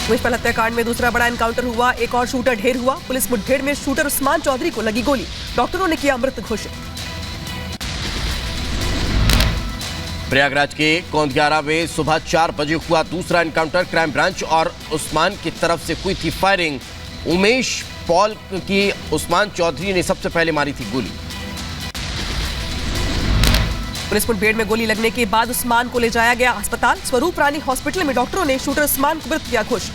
मुश्तबल हत्याकांड में दूसरा बड़ा एनकाउंटर हुआ, एक और शूटर ढेर हुआ। पुलिस मुठभेड़ में शूटर उस्मान चौधरी को लगी गोली, डॉक्टरों ने किया मृत घोषित। प्रयागराज के कोंदियारा में सुबह 4 बजे हुआ दूसरा एनकाउंटर। क्राइम ब्रांच और उस्मान की तरफ से हुई थी फायरिंग। उमेश पॉल की उस्मान चौधरी ने सबसे पहले मारी थी गोली। पुलिस मुठभेड़ में गोली लगने के बाद उस्मान को ले जाया गया अस्पताल। स्वरूप रानी हॉस्पिटल में डॉक्टरों ने शूटर उस्मान को मृत किया घोषित।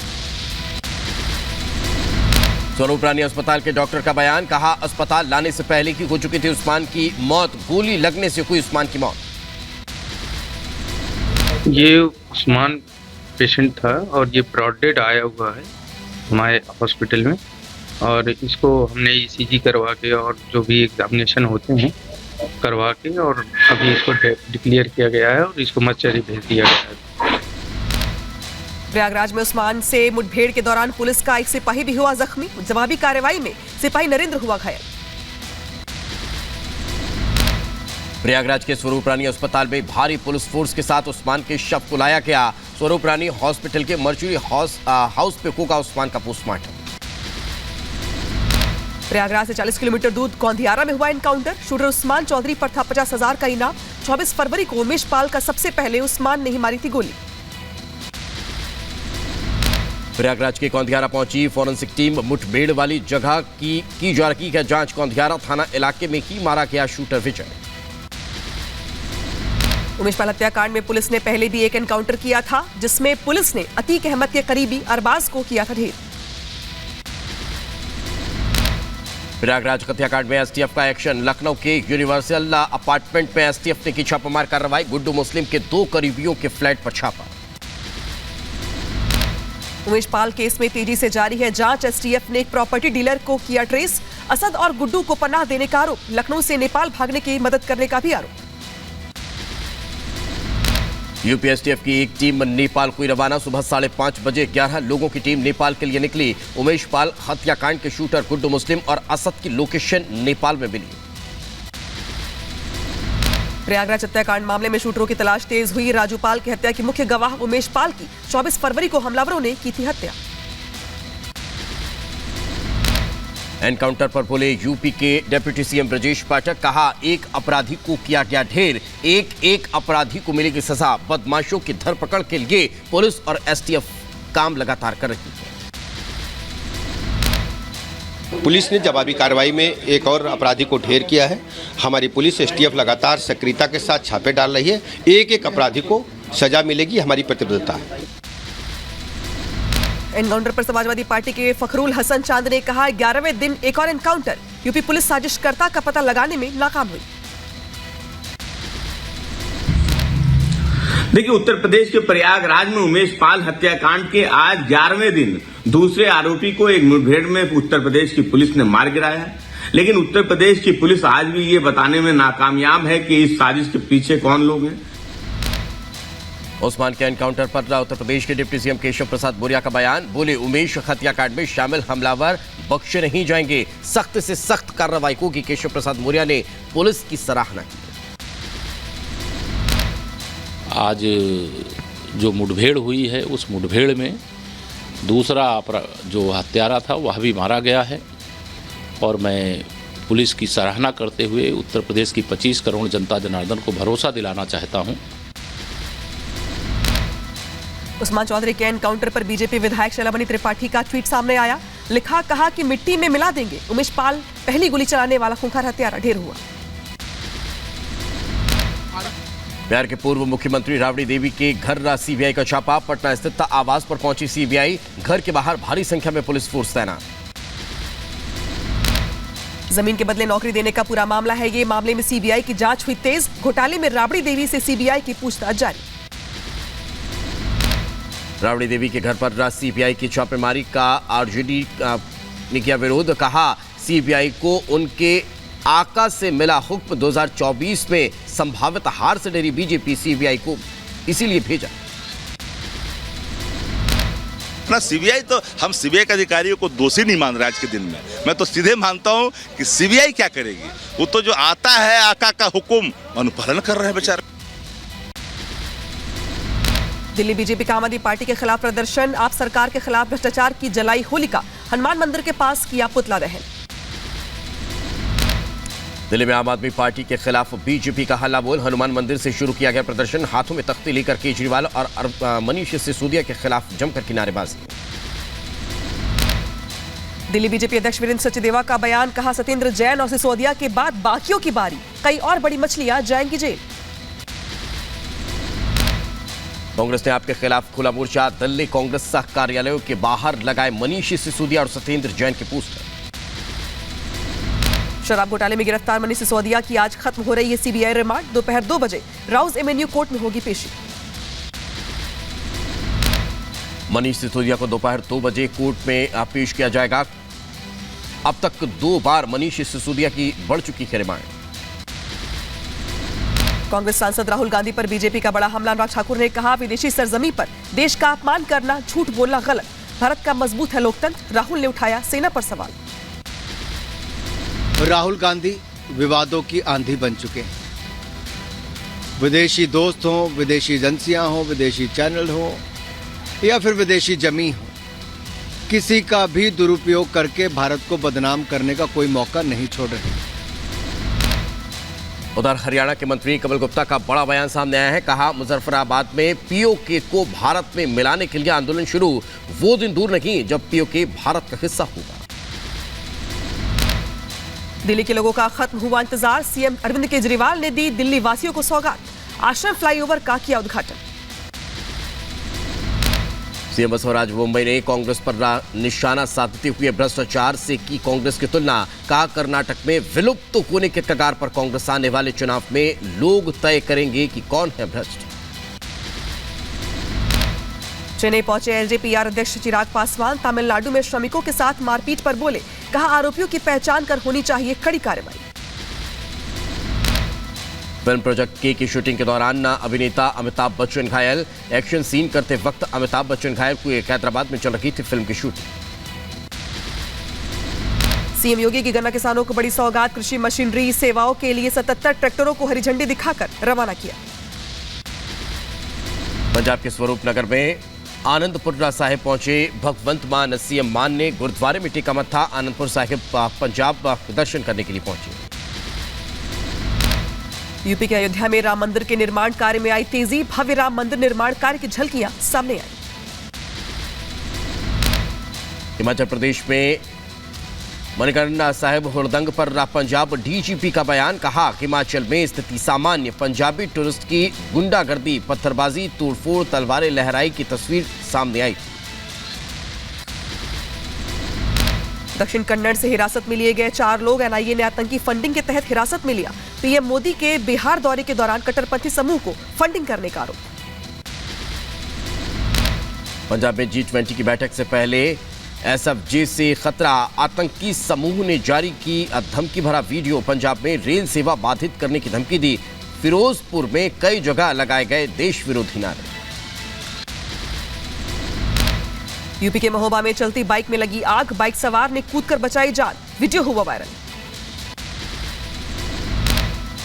स्वरूप रानी अस्पताल के डॉक्टर का बयान, कहा अस्पताल लाने से पहले की हो चुकी थी उस्मान की मौत, गोली लगने से हुई उस्मान की मौत। ये उस्मान पेशेंट था और ये ब्रॉड डेड आया हुआ है हमारे हॉस्पिटल में, और इसको हमने ईसीजी करवा के और जो भी एग्जामिनेशन होते हैं करवा के और अभी इसको डिक्लेयर किया गया है और इसको मर्चरी भेज दिया गया है। प्रयागराज में उस्मान से मुठभेड़ के दौरान पुलिस का एक सिपाही भी हुआ जख्मी। जवाबी कार्रवाई में सिपाही नरेंद्र हुआ घायल। प्रयागराज के स्वरूप रानी अस्पताल में भारी पुलिस फोर्स के साथ उस्मान के शव को लाया गया। स्वरूप रानी हॉस्पिटल के मर्चुरी हाउस पे होगा उस्मान का पोस्टमार्टम। प्रयागराज से 40 किलोमीटर दूर कोंदियारा में हुआ एनकाउंटर। शूटर उस्मान चौधरी पर था 50,000 का इनाम। 24 फरवरी को उमेश पाल का सबसे पहले उस्मान ने ही मारी थी गोली। प्रयागराज के कोंदियारा पहुंची फॉरेंसिक टीम। मुठभेड़ वाली जगह की जा रही है जांच। कोंदियारा थाना इलाके में ही मारा गया शूटर विजय। उमेश पाल हत्याकांड में पुलिस ने पहले भी एक एनकाउंटर किया था, जिसमें पुलिस ने अतीक अहमद के करीबी अरबाज को किया था ढेर। प्रयागराज हत्याकांड में एसटीएफ का एक्शन। लखनऊ के यूनिवर्सल अपार्टमेंट में एसटीएफ ने की छापामार कार्रवाई। गुड्डू मुस्लिम के 2 करीबियों के फ्लैट पर छापा। उमेश पाल केस में तेजी से जारी है जांच। एसटीएफ ने एक प्रॉपर्टी डीलर को किया ट्रेस। असद और गुड्डू को पनाह देने का आरोप। लखनऊ से नेपाल भागने की मदद करने का भी आरोप। यूपी एसटीएफ की एक टीम नेपाल को रवाना। सुबह 5:30 बजे 11 लोगों की टीम नेपाल के लिए निकली। उमेश पाल हत्याकांड के शूटर गुड्डू मुस्लिम और असद की लोकेशन नेपाल में मिली। प्रयागराज हत्याकांड मामले में शूटरों की तलाश तेज हुई। राजूपाल की हत्या की मुख्य गवाह उमेश पाल की 24 फरवरी को हमलावरों ने की थी हत्या। एनकाउंटर पर बोले यूपी के डिप्टी सीएम ब्रजेश पाठक, कहा एक अपराधी को किया गया ढेर, एक अपराधी को मिलेगी सजा। बदमाशों की धरपकड़ के लिए पुलिस और एसटीएफ काम लगातार कर रही है। पुलिस ने जवाबी कार्रवाई में एक और अपराधी को ढेर किया है। हमारी पुलिस एसटीएफ लगातार सक्रियता के साथ छापे डाल रही है। एक अपराधी को सजा मिलेगी, हमारी प्रतिबद्धता है। एनकाउंटर पर समाजवादी पार्टी के फखरुल हसन चांद ने कहा 11वें दिन एक और एनकाउंटर। यूपी पुलिस साजिशकर्ता का पता लगाने में नाकाम हुई। देखिए, उत्तर प्रदेश के प्रयागराज में उमेश पाल हत्याकांड के आज 11वें दिन दूसरे आरोपी को एक मुठभेड़ में उत्तर प्रदेश की पुलिस ने मार गिराया है। लेकिन उत्तर प्रदेश की पुलिस आज भी ये बताने में नाकामयाब है कि इस साजिश के पीछे कौन लोग हैं। उस्मान के एनकाउंटर पर उत्तर प्रदेश के डिप्टी सीएम केशव प्रसाद मौर्य का बयान। बोले उमेश हत्याकांड में शामिल हमलावर बख्शे नहीं जाएंगे, सख्त से सख्त कार्रवाई होगी। केशव प्रसाद मौर्य ने पुलिस की सराहना की। आज जो मुठभेड़ हुई है उस मुठभेड़ में दूसरा जो हत्यारा था वह भी मारा गया है, और मैं पुलिस की सराहना करते हुए उत्तर प्रदेश की 25 करोड़ जनता जनार्दन को भरोसा दिलाना चाहता हूं। उस्मान चौधरी के एनकाउंटर पर बीजेपी विधायक शैलामणि त्रिपाठी का ट्वीट सामने आया। लिखा, कहा कि मिट्टी में मिला देंगे। उमेश पाल पहली गोली चलाने वाला खूंखार हत्यारा ढेर हुआ। बिहार के पूर्व मुख्यमंत्री राबड़ी देवी के घर सीबीआई का छापा। पटना स्थित आवास पर पहुंची सीबीआई। घर के बाहर भारी संख्या में पुलिस फोर्स तैनात। जमीन के बदले नौकरी देने का पूरा मामला है ये। मामले में सीबीआई की जांच हुई तेज। घोटाले में राबड़ी देवी से सीबीआई की पूछताछ जारी। राबड़ी देवी के घर पर सीबीआई की छापेमारी का आरजेडी ने किया विरोध। कहा सीबीआई को उनके आका से मिला हुक्म। 2024 में संभावित हार से डरी बीजेपी सीबीआई को इसीलिए भेजा। ना सीबीआई तो हम सीबीआई के अधिकारियों को दोषी नहीं मान रहे आज के दिन में। मैं तो सीधे मानता हूं कि सीबीआई क्या करेगी, वो तो जो आता है आका का हुक्म अनुपालन कर रहे हैं बेचारे। दिल्ली बीजेपी का आम आदमी पार्टी के खिलाफ प्रदर्शन, आप सरकार के खिलाफ भ्रष्टाचार की जलाई होलिका, हनुमान मंदिर के पास किया पुतला दहन। दिल्ली में आम आदमी पार्टी के खिलाफ बीजेपी का हल्ला बोल, हनुमान मंदिर से शुरू किया गया प्रदर्शन, हाथों में तख्ती लेकर केजरीवाल और मनीष सिसोदिया के खिलाफ जमकर किनारेबाजी। दिल्ली बीजेपी अध्यक्ष वीरेंद्र सचदेवा का बयान, कहा सत्येंद्र जैन और सिसोदिया के बाद बाकियों की बारी, कई और बड़ी मछलियां जाएंगी जेल। कांग्रेस ने आपके खिलाफ खुला मोर्चा, दिल्ली कांग्रेस सह कार्यालयों के बाहर लगाए मनीष सिसोदिया और सत्येंद्र जैन के पोस्टर। शराब घोटाले में गिरफ्तार मनीष सिसोदिया की आज खत्म हो रही है सीबीआई रिमांड, दोपहर 2 बजे राउज एवेन्यू कोर्ट में होगी पेशी। मनीष सिसोदिया को दोपहर 2 बजे कोर्ट में पेश किया जाएगा। अब तक 2 बार मनीष सिसोदिया की बढ़ चुकी है रिमांड। कांग्रेस सांसद राहुल गांधी पर बीजेपी का बड़ा हमला, अनुराग ठाकुर ने कहा विदेशी सरजमी पर देश का अपमान करना, झूठ बोलना गलत, भारत का मजबूत है लोकतंत्र। राहुल ने उठाया सेना पर सवाल। राहुल गांधी विवादों की आंधी बन चुके हैं। विदेशी दोस्त हों, विदेशी एजेंसियां हों, विदेशी चैनल हों या फिर विदेशी जमी हो, किसी का भी दुरुपयोग करके भारत को बदनाम करने का कोई मौका नहीं छोड़ रहे। उधर हरियाणा के मंत्री कमल गुप्ता का बड़ा बयान सामने आया है, कहा मुजफ्फराबाद में पीओके को भारत में मिलाने के लिए आंदोलन शुरू, वो दिन दूर नहीं जब पीओके भारत का हिस्सा होगा। दिल्ली के लोगों का खत्म हुआ इंतजार, सीएम अरविंद केजरीवाल ने दी दिल्ली वासियों को सौगात, आश्रम फ्लाईओवर का किया उद्घाटन। सीएम बसवराज मुंबई ने कांग्रेस पर निशाना साधते हुए भ्रष्टाचार से की कांग्रेस की तुलना, कहा कर्नाटक में विलुप्त होने के कगार पर कांग्रेस आने वाले चुनाव में लोग तय करेंगे कि कौन है भ्रष्ट। चेन्नई पहुंचे एलजेपीआर अध्यक्ष चिराग पासवान, तमिलनाडु में श्रमिकों के साथ मारपीट पर बोले, कहा आरोपियों की पहचान कर होनी चाहिए कड़ी कार्रवाई। फिल्म प्रोजेक्ट के की शूटिंग के दौरान अभिनेता अमिताभ बच्चन घायल, एक्शन सीन करते वक्त अमिताभ बच्चन घायल हुए, हैदराबाद में चल रही थी फिल्म की शूटिंग। सीएम योगी की गन्ना किसानों को बड़ी सौगात, कृषि मशीनरी सेवाओं के लिए 77 ट्रैक्टरों को हरी झंडी दिखाकर रवाना किया। पंजाब के स्वरूप नगर में आनंदपुर साहिब पहुंचे भगवंत मान, सीएम मान ने गुरुद्वारे में टेका मत्था, आनंदपुर साहिब पंजाब दर्शन करने के लिए पहुंचे। यूपी के अयोध्या में राम मंदिर के निर्माण कार्य में आई तेजी, भव्य राम मंदिर निर्माण कार्य की झलकियां सामने आई। हिमाचल प्रदेश में मणिकर्ण साहिब हुड़दंग पर पंजाब डीजीपी का बयान, कहा हिमाचल में स्थिति सामान्य, पंजाबी टूरिस्ट की गुंडागर्दी, पत्थरबाजी, तोड़फोड़, तलवारें लहराई की तस्वीर सामने आई। दक्षिण कन्नड़ से हिरासत में लिए गए 4 लोग, एनआईए ने आतंकी फंडिंग के तहत हिरासत में लिया। पीएम मोदी के बिहार दौरे के दौरान कट्टरपंथी समूह को फंडिंग करने का आरोप। पंजाब में G20 की बैठक से पहले एसएफजे से खतरा, आतंकी समूह ने जारी की धमकी भरा वीडियो, पंजाब में रेल सेवा बाधित करने की धमकी दी। फिरोजपुर में कई जगह लगाए गए देश विरोधी नारे। यूपी के महोबा में चलती बाइक में लगी आग, बाइक सवार ने कूदकर बचाई जान, वीडियो हुआ वायरल।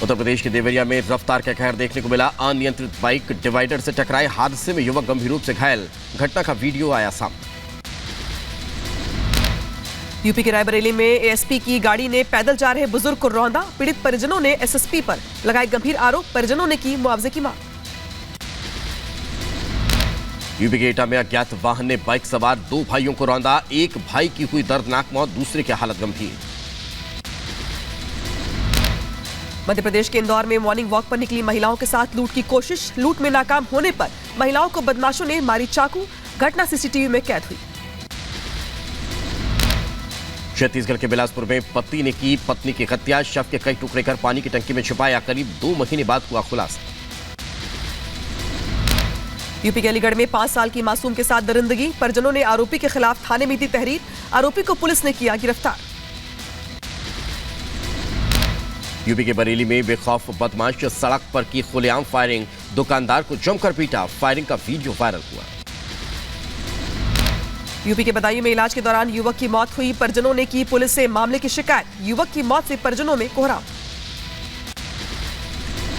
उत्तर प्रदेश के देवरिया में रफ्तार का कहर देखने को मिला, अनियंत्रित बाइक डिवाइडर से टकराए, हादसे में युवक गंभीर रूप से घायल, घटना का वीडियो आया सामने। यूपी के रायबरेली में एएसपी की गाड़ी ने पैदल जा रहे बुजुर्ग को रौंदा, पीड़ित परिजनों ने एसएसपी पर लगाए गंभीर आरोप, परिजनों ने की मुआवजे की मांग। यूपी के एटा में अज्ञात वाहन ने बाइक सवार 2 भाइयों को रौंदा, एक भाई की हुई दर्दनाक मौत, दूसरे की हालत गंभीर। मध्य प्रदेश के इंदौर में मॉर्निंग वॉक पर निकली महिलाओं के साथ लूट की कोशिश, लूट में नाकाम होने पर महिलाओं को बदमाशों ने मारी चाकू, घटना सीसीटीवी में कैद हुई। छत्तीसगढ़ के बिलासपुर में पति ने की पत्नी की हत्या, शव के कई टुकड़े कर पानी की टंकी में छिपाया, करीब 2 महीने बाद हुआ खुलासा। यूपी के अलीगढ़ में 5 साल की मासूम के साथ दरिंदगी, परिजनों ने आरोपी के खिलाफ थाने में दी तहरीर, आरोपी को पुलिस ने किया गिरफ्तार। यूपी के बरेली में बेखौफ बदमाश सड़क पर की खुलेआम फायरिंग, दुकानदार को जमकर पीटा, फायरिंग का वीडियो वायरल हुआ। यूपी के बदायूं में इलाज के दौरान युवक की मौत हुई, परिजनों ने की पुलिस से मामले की शिकायत, युवक की मौत से परिजनों में कोहराम।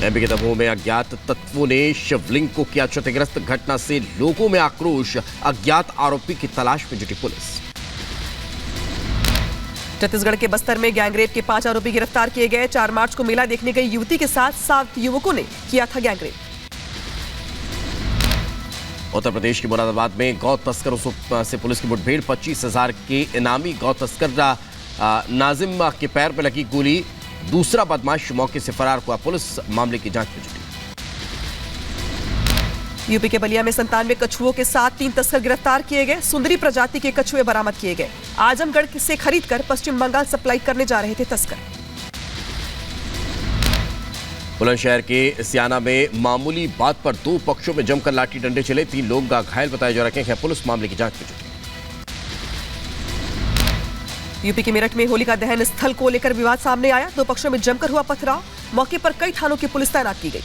एमपी के दमोह में अज्ञात तत्वों ने शिवलिंग को किया क्षतिग्रस्त। घटना से लोगों में आक्रोश। अज्ञात आरोपी की तलाश में जुटी पुलिस। छत्तीसगढ़ के बस्तर में गैंगरेप के 5 आरोपी गिरफ्तार किए गए। 4 मार्च को मेला देखने गई युवती के साथ 7 युवकों ने किया था गैंगरेप। उत्तर प्रदेश के मुरादाबाद में गौ तस्करों से पुलिस की मुठभेड़। 25,000 के इनामी गौ तस्कर नाजिम के पैर में लगी गोली। दूसरा बदमाश मौके से फरार हुआ। पुलिस मामले की जांच में जुटी। यूपी के बलिया में 97 कछुओं के साथ 3 तस्कर गिरफ्तार किए गए। सुंदरी प्रजाति के कछुए बरामद किए गए। आजमगढ़ से खरीदकर पश्चिम बंगाल सप्लाई करने जा रहे थे तस्कर। बुलंदशहर के सियाना में मामूली बात पर 2 पक्षों में जमकर लाठी डंडे चले। 3 लोग घायल बताए जा रहे हैं। पुलिस मामले की जांच में जुटी। यूपी के मेरठ में होलिका दहन स्थल को लेकर विवाद सामने आया। 2 पक्षों में जमकर हुआ पथराव। मौके पर कई थानों की पुलिस तैनात की गई।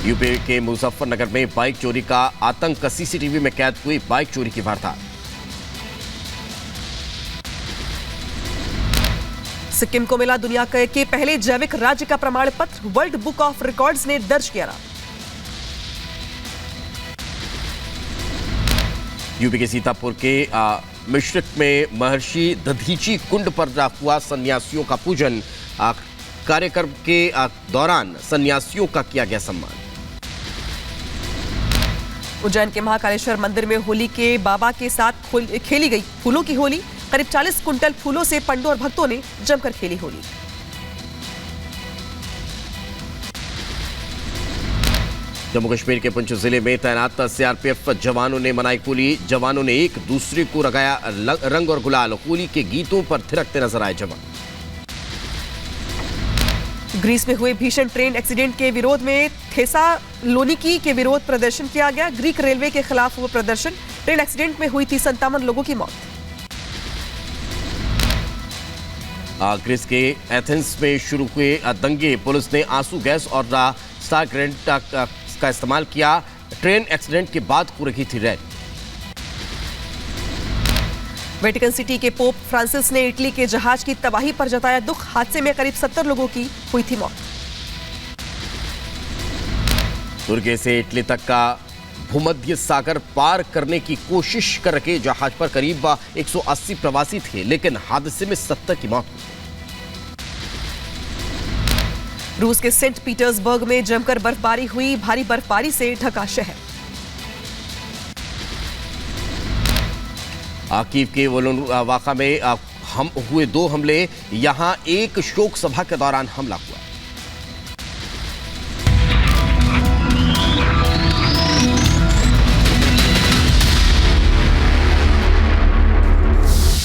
यूपी के मुजफ्फरनगर में बाइक चोरी का आतंक। सीसीटीवी में कैद हुई बाइक चोरी की वारदात। सिक्किम को मिला दुनिया के पहले जैविक राज्य का प्रमाण पत्र। वर्ल्ड बुक ऑफ रिकॉर्ड्स ने दर्ज किया। यूपी के सीतापुर के मिश्रिक में महर्षि दधीची कुंड पर हुआ सन्यासियों का पूजन। कार्यक्रम के दौरान सन्यासियों का किया गया सम्मान। उज्जैन के महाकालेश्वर मंदिर में होली के बाबा के साथ खेली गई फूलों की होली। करीब 40 कुंटल फूलों से पंडों और भक्तों ने जमकर खेली होली। जम्मू कश्मीर के पुंछ जिले में तैनात सीआरपीएफ जवानों ने मनाई होली। जवानों ने एक दूसरे को लगाया रंग और गुलाल। होली के गीतों पर थिरकते नजर आए जवान। ग्रीस में हुए भीषण ट्रेन एक्सीडेंट के विरोध में थेसालोनिकी के विरोध प्रदर्शन किया गया। ग्रीक रेलवे के खिलाफ हुआ प्रदर्शन। ट्रेन एक्सीडेंट में हुई थी 57 लोगों की मौत। ग्रीस के एथेंस में शुरू हुए दंगे। पुलिस ने आंसू गैस और स्टार ग्रेनेड का इस्तेमाल किया। ट्रेन एक्सीडेंट के बाद हो रही थी रैली। वेटिकन सिटी के पोप फ्रांसिस ने इटली के जहाज की तबाही पर जताया दुख। हादसे में करीब 70 लोगों की हुई थी मौत। तुर्की से इटली तक का भूमध्य सागर पार करने की कोशिश कर रहे जहाज पर करीब 180 प्रवासी थे, लेकिन हादसे में 70 की मौत हुई। रूस के सेंट पीटर्सबर्ग में जमकर बर्फबारी हुई। भारी बर्फबारी से ढका शहर। कीव के वाका में हुए 2 हमले। यहां एक शोक सभा के दौरान हमला हुआ।